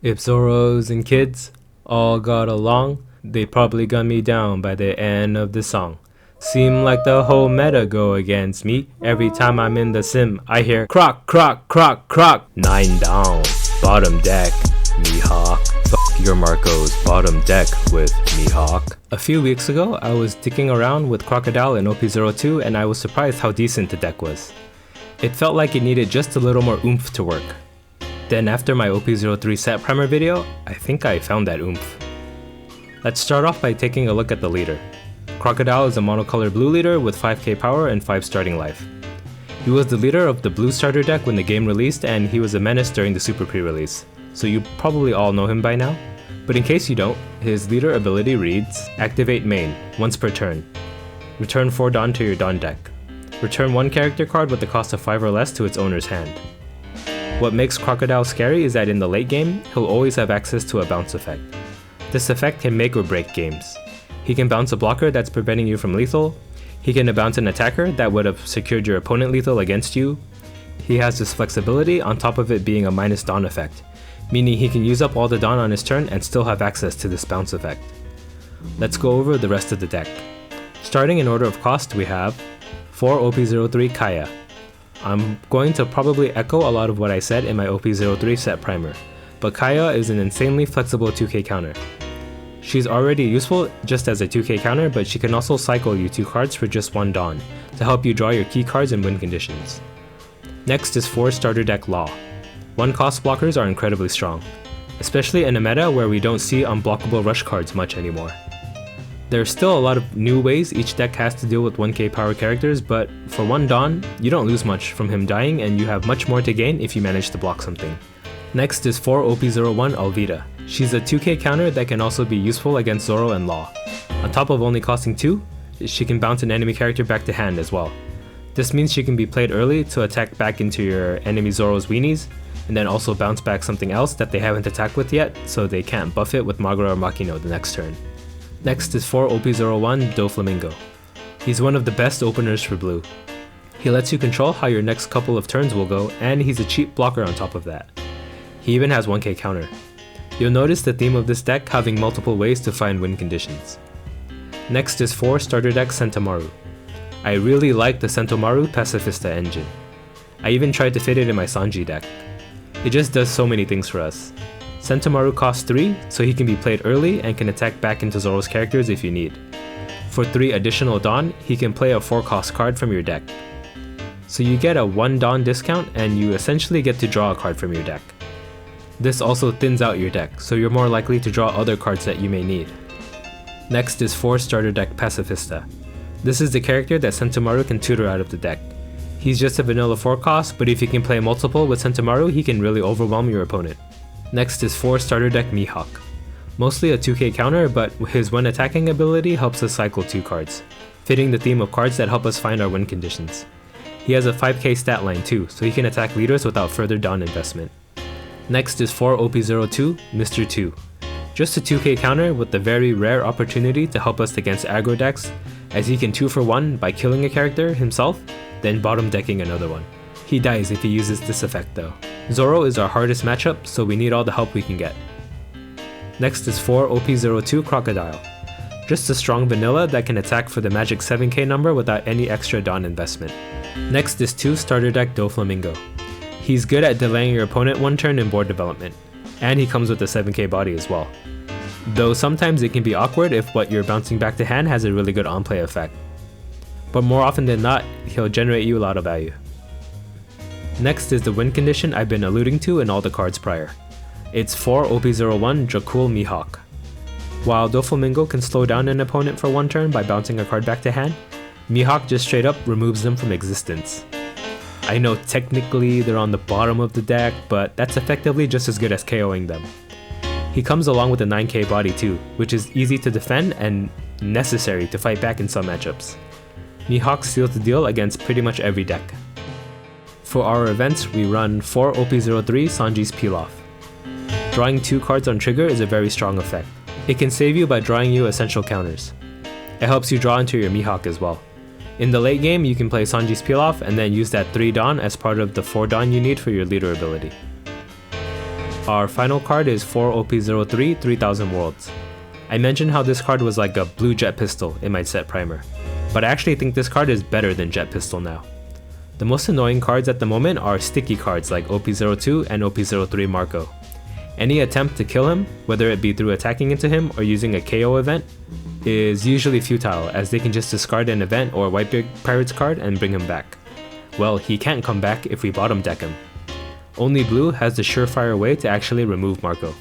If Zoros and kids all got along, they probably gun me down by the end of the song. Seem like the whole meta go against me. Every time I'm in the sim, I hear croc, croc, croc, croc. 9 down, bottom deck, Mihawk. Fuck your Marcos, bottom deck with Mihawk. A few weeks ago, I was dicking around with Crocodile in OP02 and I was surprised how decent the deck was. It felt like it needed just a little more oomph to work. Then after my OP03 set primer video, I think I found that oomph. Let's start off by taking a look at the leader. Crocodile is a monocolor blue leader with 5k power and 5 starting life. He was the leader of the blue starter deck when the game released, and he was a menace during the super pre-release, so you probably all know him by now. But in case you don't, his leader ability reads, activate main, once per turn. Return 4 Dawn to your Dawn deck. Return 1 character card with the cost of 5 or less to its owner's hand. What makes Crocodile scary is that in the late game, he'll always have access to a bounce effect. This effect can make or break games. He can bounce a blocker that's preventing you from lethal. He can bounce an attacker that would have secured your opponent lethal against you. He has this flexibility on top of it being a minus Dawn effect, meaning he can use up all the Dawn on his turn and still have access to this bounce effect. Let's go over the rest of the deck. Starting in order of cost, we have 4 OP03 Kaya. I'm going to probably echo a lot of what I said in my OP03 set primer, but Kaya is an insanely flexible 2k counter. She's already useful just as a 2k counter, but she can also cycle you 2 cards for just 1 Dawn, to help you draw your key cards and win conditions. Next is 4 starter deck Law. 1 cost blockers are incredibly strong, especially in a meta where we don't see unblockable rush cards much anymore. There's still a lot of new ways each deck has to deal with 1k power characters, but for 1 Dawn, you don't lose much from him dying and you have much more to gain if you manage to block something. Next is 4 OP01 Alvida. She's a 2k counter that can also be useful against Zoro and Law. On top of only costing 2, she can bounce an enemy character back to hand as well. This means she can be played early to attack back into your enemy Zoro's weenies, and then also bounce back something else that they haven't attacked with yet, so they can't buff it with Magura or Makino the next turn. Next is 4 OP01 Doflamingo. He's one of the best openers for blue. He lets you control how your next couple of turns will go, and he's a cheap blocker on top of that. He even has 1k counter. You'll notice the theme of this deck having multiple ways to find win conditions. Next is 4 starter deck Sentomaru. I really like the Sentomaru Pacifista engine. I even tried to fit it in my Sanji deck. It just does so many things for us. Sentomaru costs 3, so he can be played early and can attack back into Zoro's characters if you need. For 3 additional Dawn, he can play a 4 cost card from your deck. So you get a 1 Dawn discount and you essentially get to draw a card from your deck. This also thins out your deck, so you're more likely to draw other cards that you may need. Next is 4 starter deck Pacifista. This is the character that Sentomaru can tutor out of the deck. He's just a vanilla 4 cost, but if you can play multiple with Sentomaru, he can really overwhelm your opponent. Next is 4 starter deck Mihawk. Mostly a 2k counter, but his when attacking ability helps us cycle 2 cards, fitting the theme of cards that help us find our win conditions. He has a 5k stat line too, so he can attack leaders without further Dawn investment. Next is 4 OP02 Mr. 2. Just a 2k counter with the very rare opportunity to help us against aggro decks, as he can 2 for 1 by killing a character himself, then bottom decking another one. He dies if he uses this effect though. Zoro is our hardest matchup, so we need all the help we can get. Next is 4 OP02 Crocodile. Just a strong vanilla that can attack for the magic 7k number without any extra Dawn investment. Next is 2 starter deck Doflamingo. He's good at delaying your opponent 1 turn in board development, and he comes with a 7k body as well. Though sometimes it can be awkward if what you're bouncing back to hand has a really good on-play effect. But more often than not, he'll generate you a lot of value. Next is the win condition I've been alluding to in all the cards prior. It's 4 OP01 Dracul Mihawk. While Doflamingo can slow down an opponent for 1 turn by bouncing a card back to hand, Mihawk just straight up removes them from existence. I know technically they're on the bottom of the deck, but that's effectively just as good as KOing them. He comes along with a 9k body too, which is easy to defend and necessary to fight back in some matchups. Mihawk seals the deal against pretty much every deck. For our events, we run 4 OP03 Sanji's Peel-Off. Drawing 2 cards on trigger is a very strong effect. It can save you by drawing you essential counters. It helps you draw into your Mihawk as well. In the late game, you can play Sanji's Peel-Off and then use that 3 Dawn as part of the 4 Dawn you need for your leader ability. Our final card is 4 OP03 3000 Worlds. I mentioned how this card was like a blue Jet Pistol in my set primer, but I actually think this card is better than Jet Pistol now. The most annoying cards at the moment are sticky cards like OP02 and OP03 Marco. Any attempt to kill him, whether it be through attacking into him or using a KO event, is usually futile, as they can just discard an event or Whitebeard Pirates card and bring him back. Well, he can't come back if we bottom deck him. Only blue has the surefire way to actually remove Marco.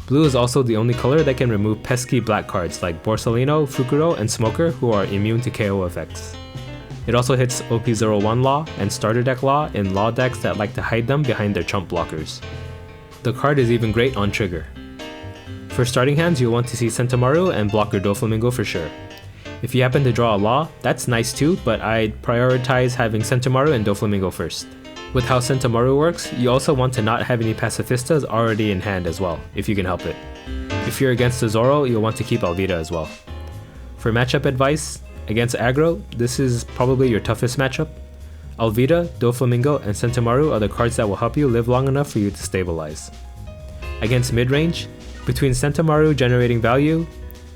Blue is also the only color that can remove pesky black cards like Borsalino, Fukuro, and Smoker, who are immune to KO effects. It also hits OP01 Law and Starter Deck Law in Law decks that like to hide them behind their chump blockers. The card is even great on trigger. For starting hands, you'll want to see Sentomaru and blocker Doflamingo for sure. If you happen to draw a Law, that's nice too, but I'd prioritize having Sentomaru and Doflamingo first. With how Sentomaru works, you also want to not have any Pacifistas already in hand as well, if you can help it. If you're against a Zoro, you'll want to keep Alvida as well. For matchup advice, against aggro, this is probably your toughest matchup. Alvida, Doflamingo, and Sentomaru are the cards that will help you live long enough for you to stabilize. Against mid-range, between Sentomaru generating value,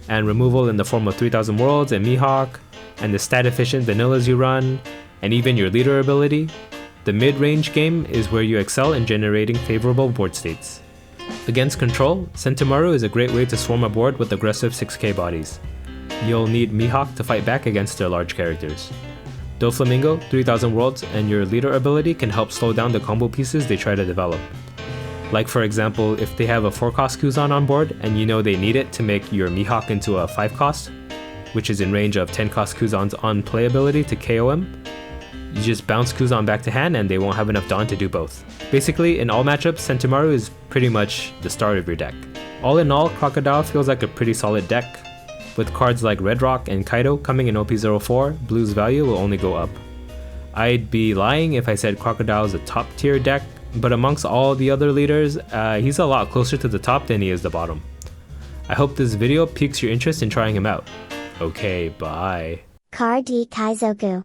and removal in the form of 3000 Worlds and Mihawk, and the stat-efficient vanillas you run, and even your leader ability, the mid-range game is where you excel in generating favorable board states. Against control, Sentomaru is a great way to swarm a board with aggressive 6k bodies. You'll need Mihawk to fight back against their large characters. Doflamingo, 3000 Worlds, and your leader ability can help slow down the combo pieces they try to develop. Like for example, if they have a 4-cost Kuzan on board and you know they need it to make your Mihawk into a 5-cost, which is in range of 10-cost Kuzan's on play ability to KO him, you just bounce Kuzan back to hand and they won't have enough Dawn to do both. Basically, in all matchups, Sentomaru is pretty much the start of your deck. All in all, Crocodile feels like a pretty solid deck. With cards like Red Rock and Kaido coming in OP04, Blue's value will only go up. I'd be lying if I said Crocodile is a top tier deck, but amongst all the other leaders, he's a lot closer to the top than he is the bottom. I hope this video piques your interest in trying him out. Okay, bye. Card D Kaizoku.